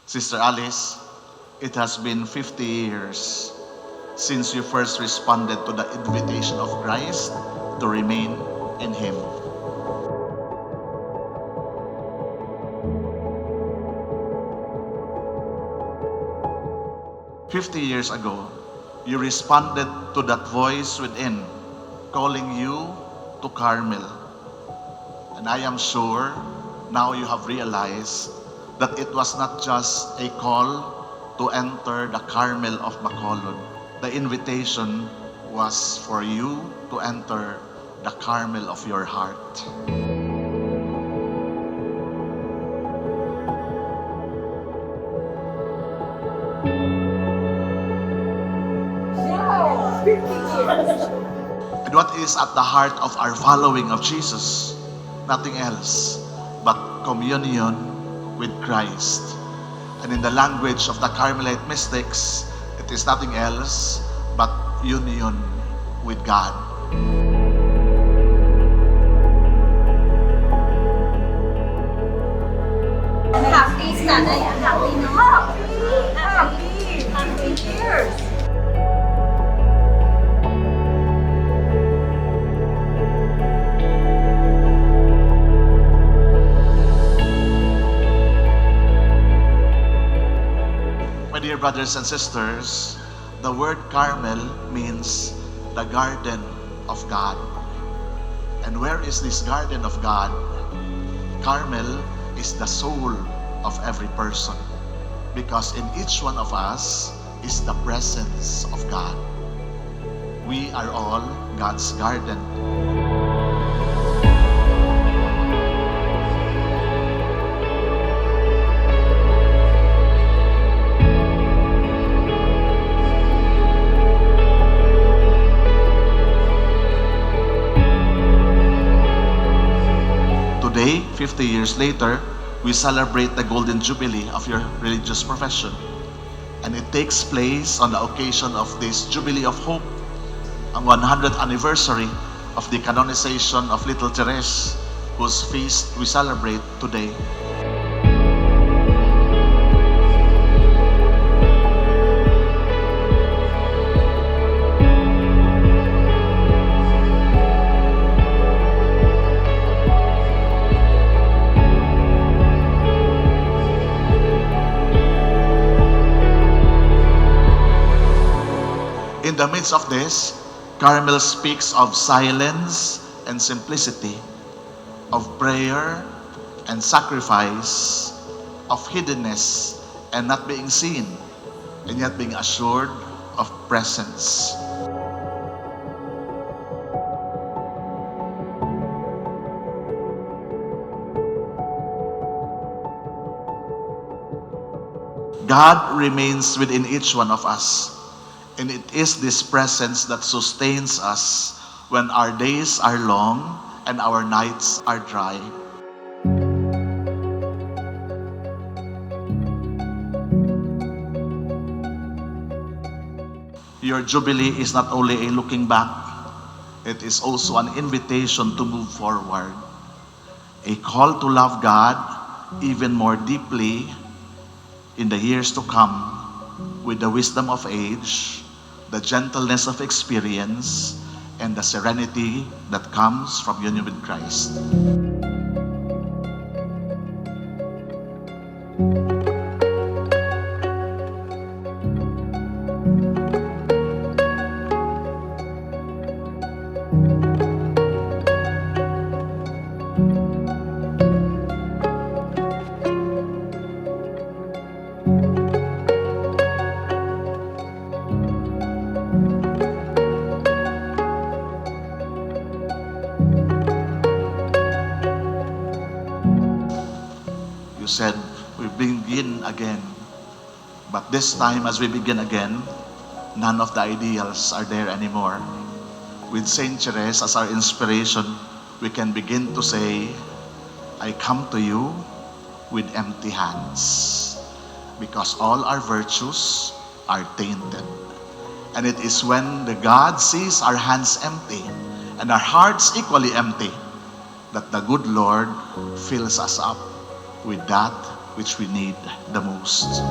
Sister Alice, it has been 50 years since you first responded to the invitation of Christ to remain in Him. "50 years ago, you responded to that voice within, calling you to Carmel. And I am sure now you have realized that it was not just a call to enter the Carmel of Bacolod. The invitation was for you to enter the Carmel of your heart. Wow, 50 years. And what is at the heart of our following of Jesus? Nothing else but communion with Christ. And in the language of the Carmelite mystics, it is nothing else but union with God. Happy sana yan. Happy no? Happy years. My dear brothers and sisters, the word Carmel means the garden of God. And where is this garden of God? Carmel is the soul of every person, because in each one of us is the presence of God. We are all God's garden. Today, 50 years later, we celebrate the Golden Jubilee of your religious profession. And it takes place on the occasion of this Jubilee of Hope, ang 100th anniversary of the canonization of Little Therese, whose feast we celebrate today. In the midst of this, Carmel speaks of silence and simplicity, of prayer and sacrifice, of hiddenness and not being seen, and yet being assured of presence. God remains within each one of us. And it is this presence that sustains us when our days are long and our nights are dry. Your Jubilee is not only a looking back, it is also an invitation to move forward. A call to love God even more deeply in the years to come with the wisdom of age, the gentleness of experience, and the serenity that comes from union with Christ. You said, we begin again. But this time, as we begin again, none of the ideals are there anymore. With Saint Therese as our inspiration, we can begin to say, I come to you with empty hands, because all our virtues are tainted. And it is when the God sees our hands empty and our hearts equally empty that the good Lord fills us up with that which we need the most.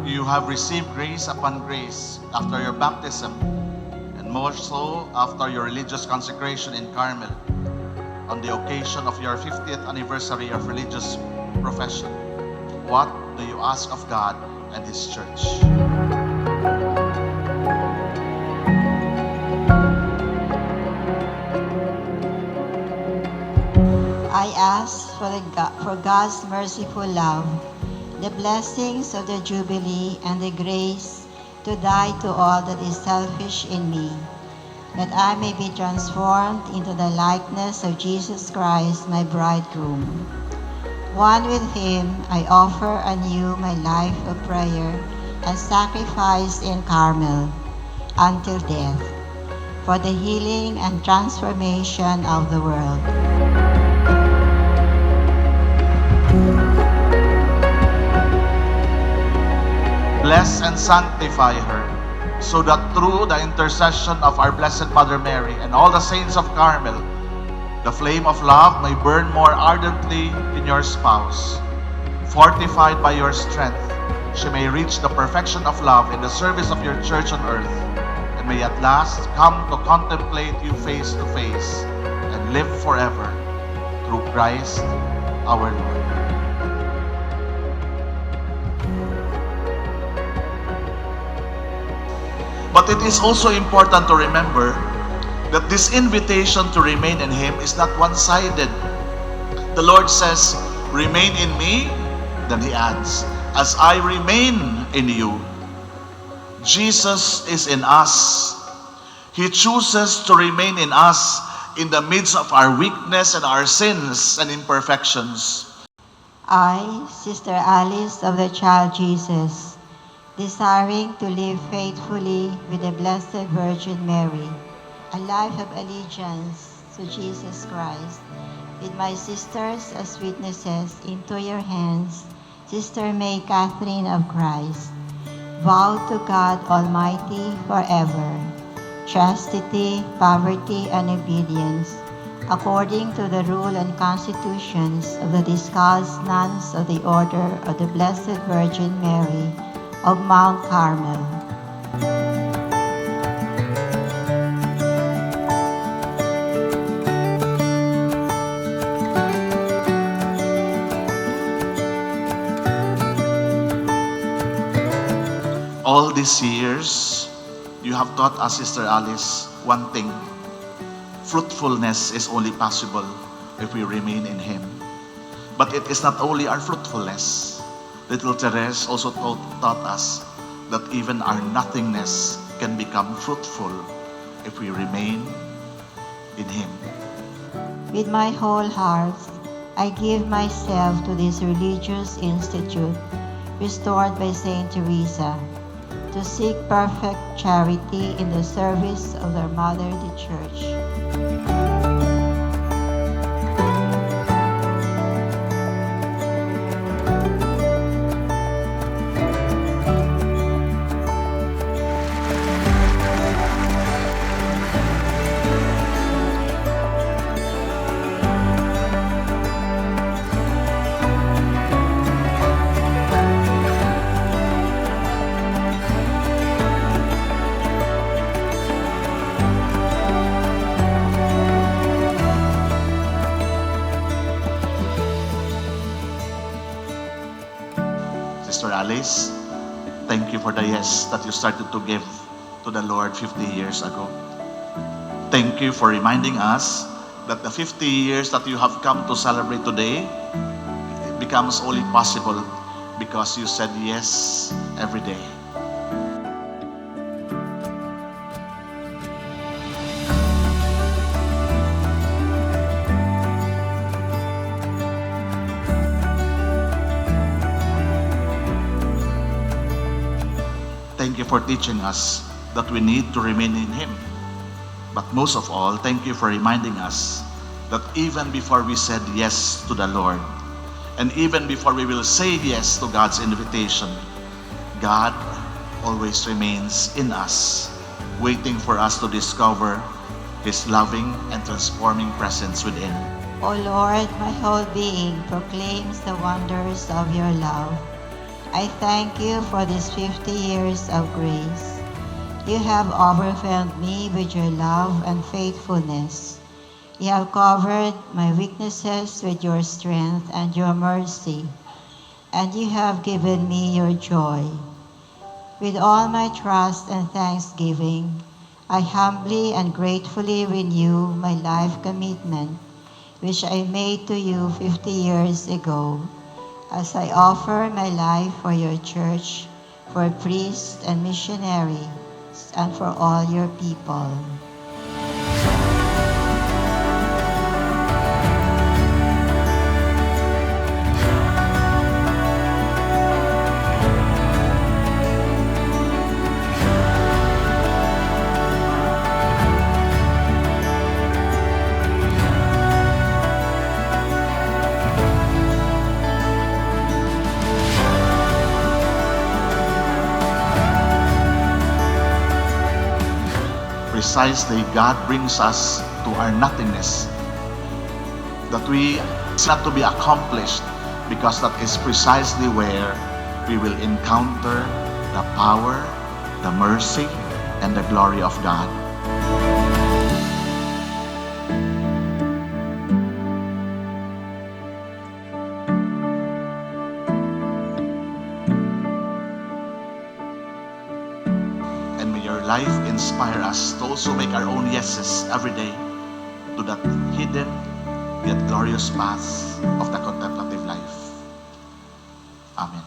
You have received grace upon grace after your baptism, and more so after your religious consecration in Carmel on the occasion of your 50th anniversary of religious profession. What do you ask of God and His church? I ask for God's merciful love, the blessings of the Jubilee, and the grace to die to all that is selfish in me, that I may be transformed into the likeness of Jesus Christ, my bridegroom. One with Him, I offer anew my life of prayer and sacrifice in Carmel until death, for the healing and transformation of the world. Bless and sanctify her, so that through the intercession of our Blessed Mother Mary and all the saints of Carmel, the flame of love may burn more ardently in your spouse. Fortified by your strength, she may reach the perfection of love in the service of your church on earth, and may at last come to contemplate you face to face and live forever through Christ our Lord. But it is also important to remember that this invitation to remain in Him is not one-sided. The Lord says, "Remain in me," then He adds, "as I remain in you." Jesus is in us. He chooses to remain in us in the midst of our weakness and our sins and imperfections. I, Sister Alice of the Child Jesus, desiring to live faithfully with the Blessed Virgin Mary, a life of allegiance to Jesus Christ, with my sisters as witnesses, into your hands, Sister May Catherine of Christ, vow to God Almighty forever, chastity, poverty, and obedience, according to the rule and constitutions of the discalced nuns of the Order of the Blessed Virgin Mary of Mount Carmel. All these years, you have taught us, Sister Alice, one thing. Fruitfulness is only possible if we remain in Him. But it is not only our fruitfulness. Little Therese also taught us that even our nothingness can become fruitful if we remain in Him. With my whole heart, I give myself to this religious institute restored by Saint Teresa, to seek perfect charity in the service of their Mother, the Church. Sister Alice, thank you for the yes that you started to give to the Lord 50 years ago. Thank you for reminding us that the 50 years that you have come to celebrate today, it becomes only possible because you said yes every day. thank you for teaching us that we need to remain in Him. But most of all, thank you for reminding us that even before we said yes to the Lord, and even before we will say yes to God's invitation, God always remains in us, waiting for us to discover His loving and transforming presence within. O Lord, my whole being proclaims the wonders of your love. I thank you for these 50 years of grace. You have overwhelmed me with your love and faithfulness. You have covered my weaknesses with your strength and your mercy, and you have given me your joy. With all my trust and thanksgiving, I humbly and gratefully renew my life commitment, which I made to you 50 years ago, as I offer my life for your church, for priests and missionaries, and for all your people. Precisely, God brings us to our nothingness, that we it's not to be accomplished, because that is precisely where we will encounter the power, the mercy, and the glory of God. And may your life inspire us to also make our own yeses every day to that hidden yet glorious path of the contemplative life. Amen.